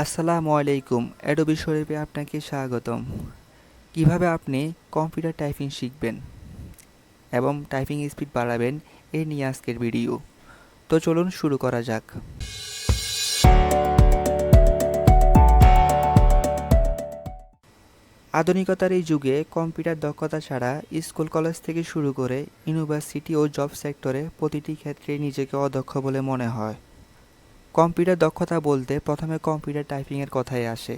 আসসালামু আলাইকুম। অ্যাডোবি শরীফে আপনাকে স্বাগতম। কিভাবে আপনি কম্পিউটার টাইপিং শিখবেন এবং টাইপিং স্পিড বাড়াবেন এই নিয়ে আজকের ভিডিও। তো চলুন শুরু করা যাক। আধুনিকতার এই যুগে কম্পিউটার দক্ষতা ছাড়া স্কুল কলেজ থেকে শুরু করে ইউনিভার্সিটি ও জব সেক্টরে প্রতিটি ক্ষেত্রে নিজেকে অদক্ষ বলে মনে হয়। কম্পিউটার দক্ষতা বলতে প্রথমে কম্পিউটার টাইপিংয়ের কথাই আসে।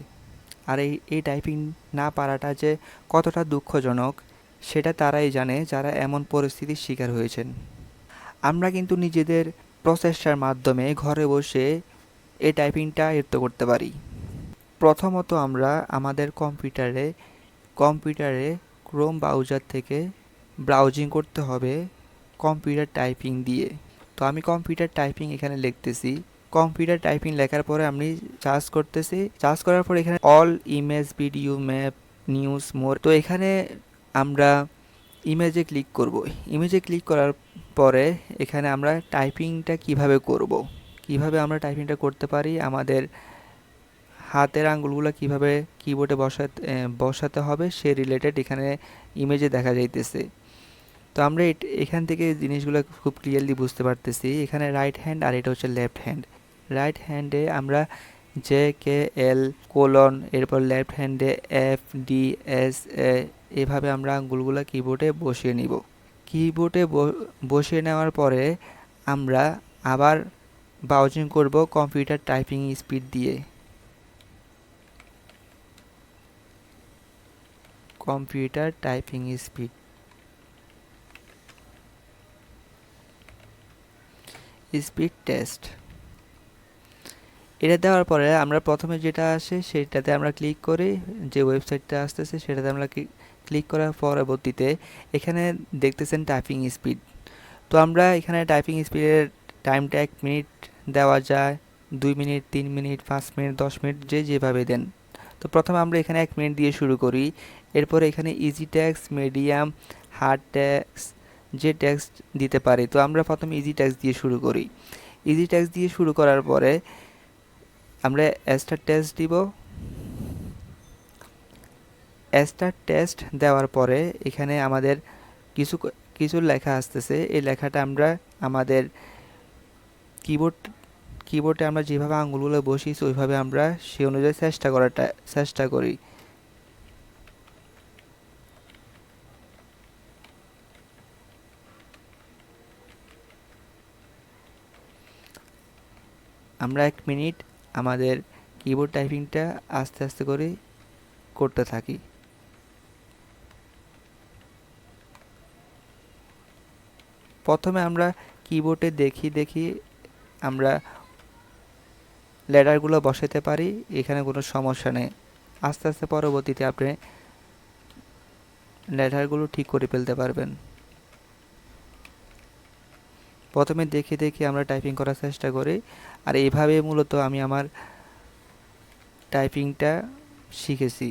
আর এই টাইপিং না পারাটা যে কতটা দুঃখজনক সেটা তারাই জানে যারা এমন পরিস্থিতির শিকার হয়েছেন। আমরা কিন্তু নিজেদের প্রচেষ্টার মাধ্যমে ঘরে বসে এই টাইপিংটা আয়ত্ত করতে পারি। প্রথমত আমরা আমাদের কম্পিউটারে ক্রোম ব্রাউজার থেকে ব্রাউজিং করতে হবে কম্পিউটার টাইপিং দিয়ে। তো আমি কম্পিউটার টাইপিং এখানে লিখতেছি। কম্পিউটার টাইপিং লেখার পরে আমি সার্চ করতেছি। সার্চ করার পর এখানে all image video map news more, তো এখানে আমরা ইমেজে ক্লিক করব। ইমেজে ক্লিক করার পরে এখানে আমরা টাইপিংটা কিভাবে আমরা টাইপিংটা করতে পারি, আমাদের হাতের আঙ্গুলগুলো কিভাবে কিবোর্ডে বসাতে হবে সে রিলেটেড এখানে ইমেজে দেখা যাইতেছে। তো আমরা এখান থেকে জিনিসগুলো খুব ক্লিয়ারলি বুঝতে পারতেছি। এখানে রাইট হ্যান্ড আর এটা হচ্ছে লেফট হ্যান্ড। রাইট হ্যান্ডে আমরা JKL কোলন, এরপর লেফট হ্যান্ডে FDS এভাবে আমরা আঙ্গুলগুলো কিবোর্ডে বসিয়ে নিব। কিবোর্ডে বসিয়ে নেওয়ার পরে আমরা আবার ব্রাউজিং করব কম্পিউটার টাইপিং স্পিড দিয়ে। কম্পিউটার টাইপিং স্পিড টেস্ট, এটা দেওয়ার পরে আমরা প্রথমে যেটা আসে সেটাতে আমরা ক্লিক করি। যে ওয়েবসাইটটা আসতেছে সেটাতে আমরা ক্লিক করার পরবর্তীতে এখানে দেখতেছেন টাইপিং স্পিড। তো আমরা এখানে টাইপিং স্পিডের টাইমটা 1 মিনিট দেওয়া যায়, 2 মিনিট, 3 মিনিট, 5 মিনিট, 10 মিনিট, যেভাবে দেন। তো প্রথমে আমরা এখানে 1 মিনিট দিয়ে শুরু করি। এরপরে এখানে easy text, medium, hard text যে টেক্সট দিতে পারি। তো আমরা প্রথমে ইজি টেক্সট দিয়ে শুরু করি। ইজি টেক্সট দিয়ে শুরু করার পরে আমরা স্টার টেস্ট দিব। স্টার টেস্ট দেওয়ার পরে এখানে আমাদের কিছু কিছু লেখা আসতেছে। এই লেখাটা আমরা আমাদের কিবোর্ডে আমরা যেভাবে আঙ্গুলগুলো বসিয়েছি ওইভাবে আমরা সেই অনুযায়ী চেষ্টা করি। আমরা 1 মিনিট আমাদের কিবোর্ড টাইপিংটা আস্তে আস্তে করে করতে থাকি। প্রথমে আমরা কিবোর্ডে দেখি আমরা লেটারগুলো বসাতে পারি, এখানে কোনো সমস্যা নেই। আস্তে আস্তে পরবর্তীতে আপনি লেটারগুলো ঠিক করে ফেলতে পারবেন। প্রথমে দেখে আমরা টাইপিং করার চেষ্টা করি। আর এইভাবে মূলত আমি আমার টাইপিংটা শিখেছি।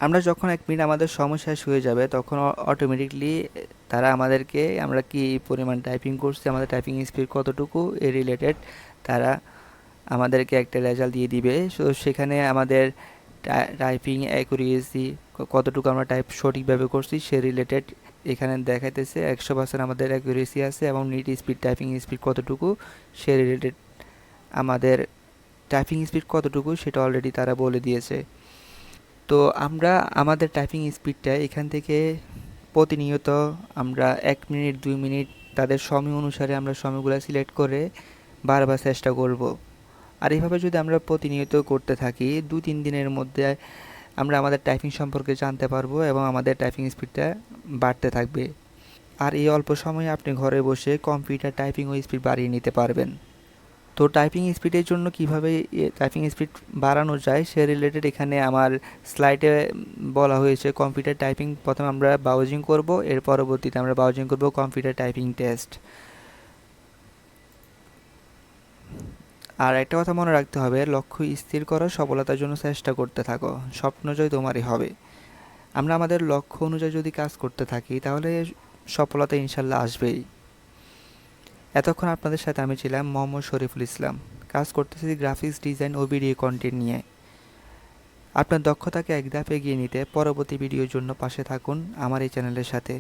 আমরা যখন 1 মিনিট আমাদের সময় শেষ হয়ে যাবে তখন অটোমেটিকলি তারা আমাদেরকে আমরা কি পরিমাণ টাইপিং করছি, আমাদের টাইপিং স্পিড কতটুকু এর রিলেটেড তারা আমাদেরকে একটা রেজাল্ট দিয়ে দিবে। সো সেখানে আমাদের টাইপিং অ্যাকুরেসি কতটুকু আমরা টাইপ সঠিকভাবে করছি সে রিলেটেড এখানে দেখাইতেছে। 100% আমাদের অ্যাকুরেসি আছে এবং নিট স্পিড টাইপিং স্পিড কতটুকু সে রিলেটেড আমাদের টাইপিং স্পিড কতটুকু সেটা অলরেডি তারা বলে দিয়েছে। তো আমরা আমাদের টাইপিং স্পিডটা এখান থেকে প্রতিনিয়ত আমরা 1 মিনিট 2 মিনিট তাদের সময় অনুসারে আমরা সময়গুলো সিলেক্ট করে বারবার চেষ্টা করব। আর এইভাবে যদি আমরা প্রতিনিয়ত করতে থাকি 2-3 দিনের মধ্যে আমরা আমাদের টাইপিং সম্পর্কে জানতে পারবো এবং আমাদের টাইপিং স্পিডটা বাড়তে থাকবে। আর এই অল্প সময়ে আপনি ঘরে বসে কম্পিউটার টাইপিং ও স্পিড বাড়িয়ে নিতে পারবেন। তো টাইপিং স্পিডের জন্য কিভাবে টাইপিং স্পিড বাড়ানো যায় সে রিলেটেড এখানে আমার স্লাইডে বলা হয়েছে। কম্পিউটার টাইপিং প্রথমে আমরা ব্রাউজিং করব, এর পরবর্তীতে আমরা ব্রাউজিং করব কম্পিউটার টাইপিং টেস্ট। আর একটা কথা মনে রাখতে হবে, লক্ষ্য স্থির করো, সফলতার জন্য চেষ্টা করতে থাকো, স্বপ্ন জয় তোমারই হবে। আমরা আমাদের লক্ষ্য অনুযায়ী যদি কাজ করতে থাকি তাহলে সফলতা ইনশাল্লাহ আসবেই। এতক্ষণ আপনাদের সাথে আমি ছিলাম মোহাম্মদ শরীফুল ইসলাম। কাজ করতেছি গ্রাফিক্স ডিজাইন ও ভিডিও কন্টেন্ট নিয়ে। আপনার দক্ষতাকে এক ধাপ এগিয়ে নিতে পরবর্তী ভিডিওর জন্য পাশে থাকুন আমার এই চ্যানেলের সাথে।